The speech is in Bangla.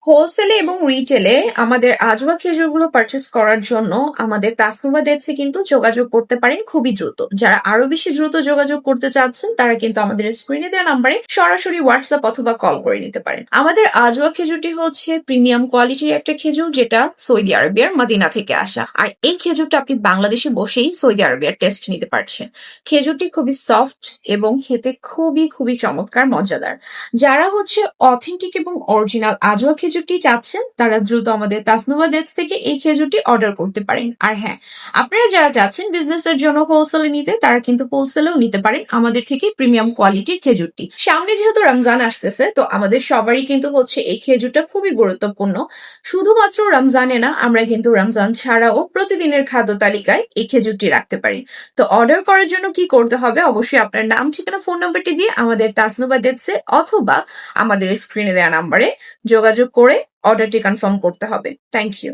হোলসেলে এবং রিটেলে আমাদের আজওয়া খেজুরগুলো পারচেস করার জন্য আমাদের তাসনুভা ডেটসে কিন্তু যোগাযোগ করতে পারেন খুবই দ্রুত। যারা আরো বেশি দ্রুত যোগাযোগ করতে চাচ্ছেন তারা কিন্তু আমাদের স্ক্রিনে দেওয়া নাম্বারে সরাসরি হোয়াটসঅ্যাপ অথবা কল করে নিতে পারেন। আমাদের আজওয়া খেজুরটি হচ্ছে প্রিমিয়াম কোয়ালিটির একটা খেজুর, যেটা সৌদি আরবিয়ার মদিনা থেকে আসা। আর এই খেজুরটা আপনি বাংলাদেশে বসেই সৌদি আরবিয়ার টেস্ট নিতে পারছেন। খেজুরটি খুবই সফট এবং খেতে খুবই খুবই চমৎকার মজাদার। যারা হচ্ছে অথেন্টিক এবং অরিজিনাল আজওয়া খেজুরটি চাচ্ছেন তারা দ্রুত আমাদের তাসনুভা ডেটস থেকে এই খেজুরটি অর্ডার করতে পারেন। আর হ্যাঁ, আপনারা যারা চাচ্ছেন বিজনেসের জন্য হোলসেলে নিতে তারা কিন্তু হোলসেলেও নিতে পারেন আমাদের থেকে প্রিমিয়াম কোয়ালিটির খেজুরটি। সামনে যেহেতু রমজান আসতেছে, তো আমাদের সবারই কিন্তু হচ্ছে এই খেজুরটা খুবই গুরুত্বপূর্ণ। শুধুমাত্র রমজানে না, আমরা কিন্তু রমজান ছাড়াও প্রতিদিনের খাদ্য তালিকায় এই খেজুরটি রাখতে পারি। তো অর্ডার করার জন্য কি করতে হবে, অবশ্যই আপনার নাম, ঠিকানা, ফোন নাম্বারটি দিয়ে আমাদের তাসনুভা ডেটসে অথবা আমাদের স্ক্রিনে দেওয়া নাম্বারে যোগাযোগ করে অর্ডারটি কনফার্ম করতে হবে। Thank you.